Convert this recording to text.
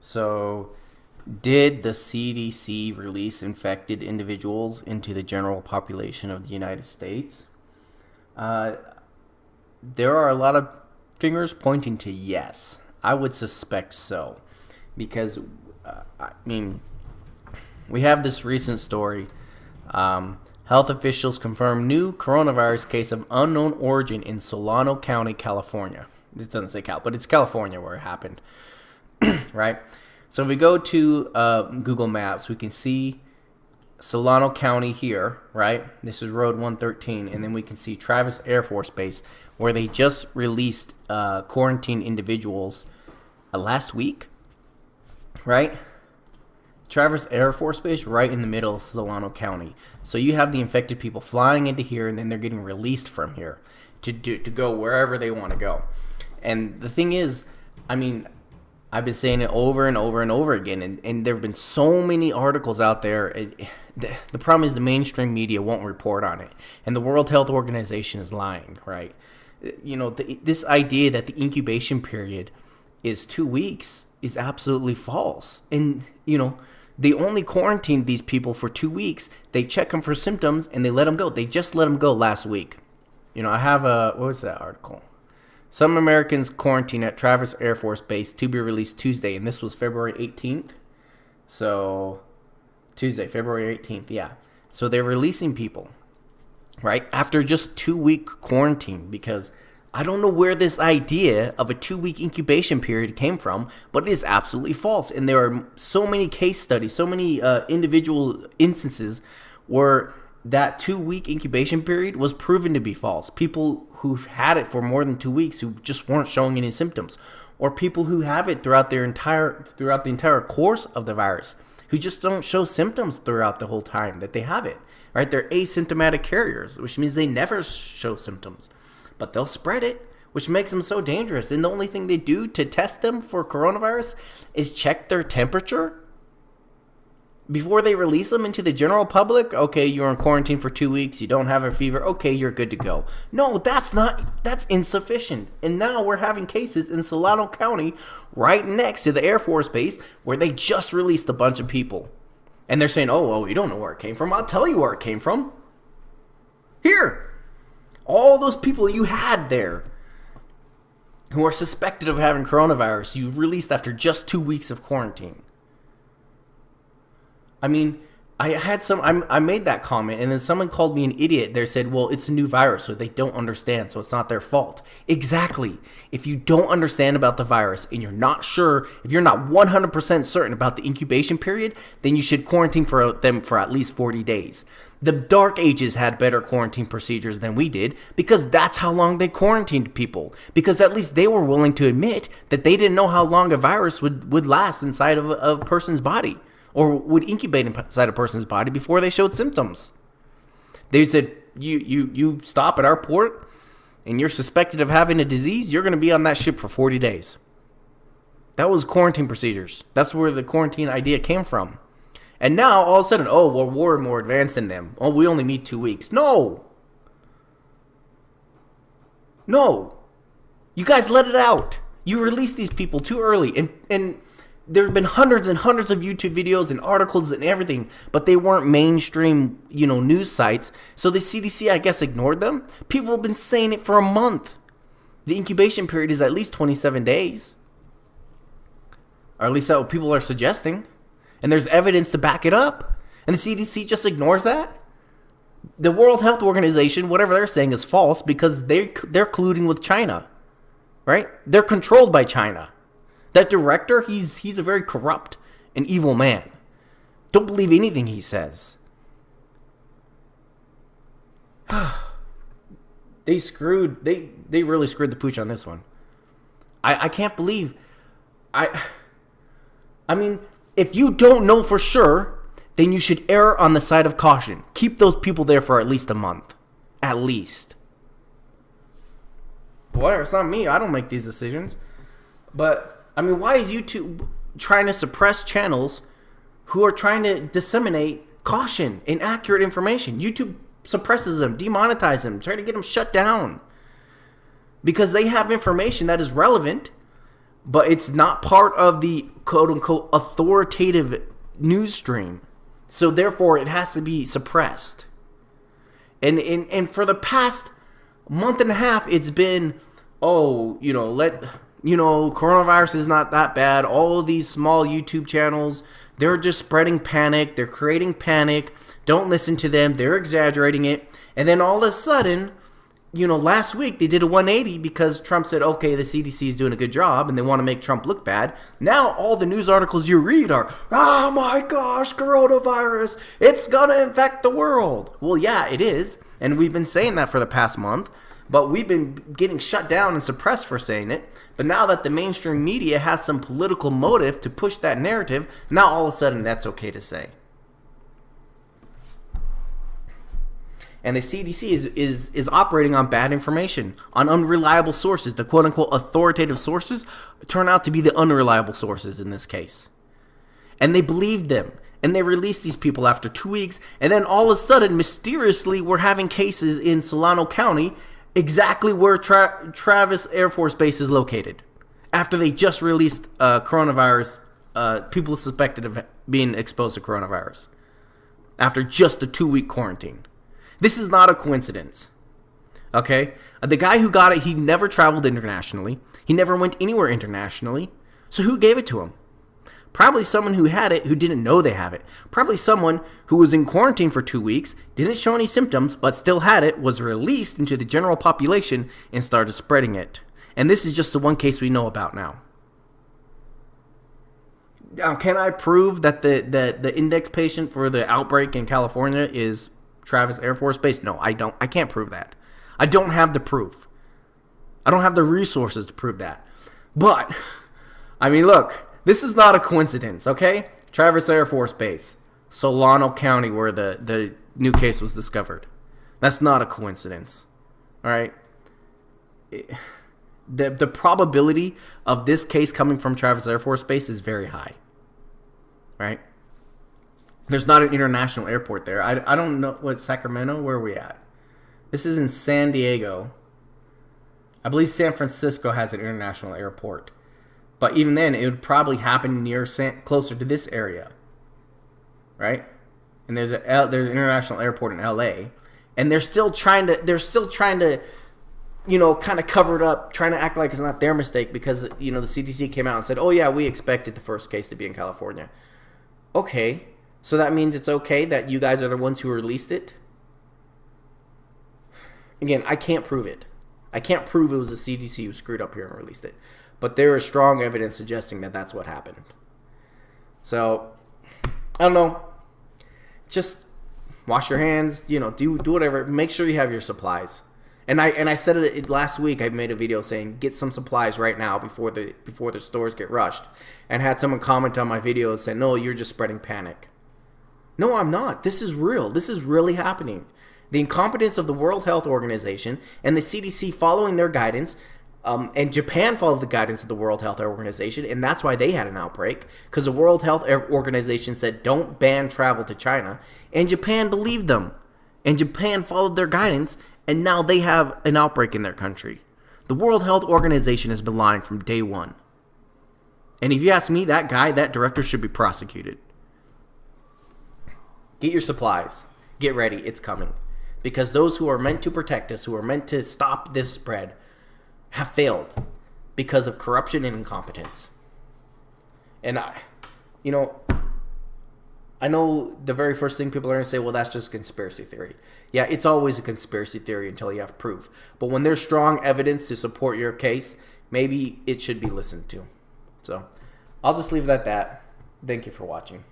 So, did the CDC release infected individuals into the general population of the United States? There are a lot of fingers pointing to yes. I would suspect so. Because, we have this recent story. Health officials confirm new coronavirus case of unknown origin in Solano County, California. It doesn't say Cal, but it's California where it happened. Right? So if we go to Google Maps, we can see Solano County here, right? This is Road 113, and then we can see Travis Air Force Base, where they just released quarantine individuals last week, right? Travis Air Force Base right in the middle of Solano County. So you have the infected people flying into here, and then they're getting released from here to go wherever they want to go. And the thing is, I've been saying it over and over and over again, and there have been so many articles out there. The problem is the mainstream media won't report on it, and the World Health Organization is lying, right? This idea that the incubation period is 2 weeks is absolutely false. And, they only quarantined these people for 2 weeks. They check them for symptoms, and they let them go. They just let them go last week. I have what was that article? Some Americans quarantine at Travis Air Force Base to be released Tuesday, and this was February 18th. So, Tuesday, February 18th, yeah. So they're releasing people, right, after just 2-week quarantine, because I don't know where this idea of a 2-week incubation period came from, but it is absolutely false. And there are so many case studies, so many individual instances where that 2-week incubation period was proven to be false. People who've had it for more than 2 weeks who just weren't showing any symptoms, or people who have it throughout the entire course of the virus, who just don't show symptoms throughout the whole time that they have it. Right? They're asymptomatic carriers, which means they never show symptoms, but they'll spread it, which makes them so dangerous. And the only thing they do to test them for coronavirus is check their temperature before they release them into the general public. Okay, you're in quarantine for 2 weeks. You don't have a fever. Okay, you're good to go. No, that's insufficient. And now we're having cases in Solano County right next to the Air Force Base where they just released a bunch of people. And they're saying, oh, you don't know where it came from. I'll tell you where it came from. Here. All those people you had there who are suspected of having coronavirus, you released after just 2 weeks of quarantine. I made that comment, and then someone called me an idiot. They said, well, it's a new virus, so they don't understand, so it's not their fault. Exactly. If you don't understand about the virus and you're not sure, if you're not 100% certain about the incubation period, then you should quarantine for them for at least 40 days. The Dark Ages had better quarantine procedures than we did because that's how long they quarantined people. Because at least they were willing to admit that they didn't know how long a virus would last inside of a person's body, or would incubate inside a person's body before they showed symptoms. They said, you stop at our port and you're suspected of having a disease, you're going to be on that ship for 40 days. That was quarantine procedures. That's where the quarantine idea came from. And now, all of a sudden, we're more advanced than them. Oh, we only need 2 weeks. No. You guys let it out. You released these people too early. And there have been hundreds and hundreds of YouTube videos and articles and everything, but they weren't mainstream, news sites. So the CDC, I guess, ignored them. People have been saying it for a month. The incubation period is at least 27 days. Or at least that's what people are suggesting. And there's evidence to back it up. And the CDC just ignores that. The World Health Organization, whatever they're saying, is false because they're colluding with China. Right? They're controlled by China. That director, he's a very corrupt and evil man. Don't believe anything he says. They really screwed the pooch on this one. I can't believe. If you don't know for sure, then you should err on the side of caution. Keep those people there for at least a month. At least. Whatever, it's not me. I don't make these decisions. But, why is YouTube trying to suppress channels who are trying to disseminate caution and accurate information? YouTube suppresses them, demonetizes them, trying to get them shut down. Because they have information that is relevant, but it's not part of the quote-unquote authoritative news stream. So therefore, it has to be suppressed. And for the past month and a half, it's been, coronavirus is not that bad. All of these small YouTube channels, they're just spreading panic. They're creating panic. Don't listen to them. They're exaggerating it. And then all of a sudden, last week they did a 180 because Trump said, okay, the CDC is doing a good job and they want to make Trump look bad. Now all the news articles you read are, oh my gosh, coronavirus, it's going to infect the world. Well, yeah, it is. And we've been saying that for the past month, but we've been getting shut down and suppressed for saying it. But now that the mainstream media has some political motive to push that narrative, now all of a sudden that's okay to say. And the CDC is operating on bad information, on unreliable sources. The quote-unquote authoritative sources turn out to be the unreliable sources in this case. And they believed them. And they released these people after 2 weeks. And then all of a sudden, mysteriously, we're having cases in Solano County, exactly where Travis Air Force Base is located. After they just released coronavirus, people suspected of being exposed to coronavirus. After just a 2-week quarantine. This is not a coincidence, okay? The guy who got it, he never traveled internationally. He never went anywhere internationally. So who gave it to him? Probably someone who had it who didn't know they have it. Probably someone who was in quarantine for 2 weeks, didn't show any symptoms, but still had it, was released into the general population and started spreading it. And this is just the one case we know about now. Now, can I prove that the index patient for the outbreak in California is Travis Air Force Base? No, I don't. I can't prove that. I don't have the proof. I don't have the resources to prove that. But, look, this is not a coincidence, okay? Travis Air Force Base, Solano County, where the new case was discovered. That's not a coincidence, all right? The probability of this case coming from Travis Air Force Base is very high, right? There's not an international airport there. I don't know what Sacramento, where are we at? This is in San Diego. I believe San Francisco has an international airport. But even then, it would probably happen closer to this area. Right? And there's an international airport in LA. And they're still trying to kind of cover it up, trying to act like it's not their mistake because, the CDC came out and said, oh yeah, we expected the first case to be in California. Okay. So that means it's okay that you guys are the ones who released it? Again, I can't prove it. I can't prove it was the CDC who screwed up here and released it. But there is strong evidence suggesting that that's what happened. So, I don't know. Just wash your hands, do whatever. Make sure you have your supplies. And I said it last week. I made a video saying get some supplies right now before the stores get rushed. And had someone comment on my video and say, no, you're just spreading panic. No, I'm not. This is real. This is really happening. The incompetence of the World Health Organization and the CDC following their guidance, and Japan followed the guidance of the World Health Organization, and that's why they had an outbreak, because the World Health Organization said don't ban travel to China, and Japan believed them, and Japan followed their guidance, and now they have an outbreak in their country. The World Health Organization has been lying from day one. And if you ask me, that director should be prosecuted. Get your supplies. Get ready. It's coming. Because those who are meant to protect us, who are meant to stop this spread, have failed because of corruption and incompetence. And I know the very first thing people are going to say, well, that's just conspiracy theory. Yeah, it's always a conspiracy theory until you have proof. But when there's strong evidence to support your case, maybe it should be listened to. So I'll just leave it at that. Thank you for watching.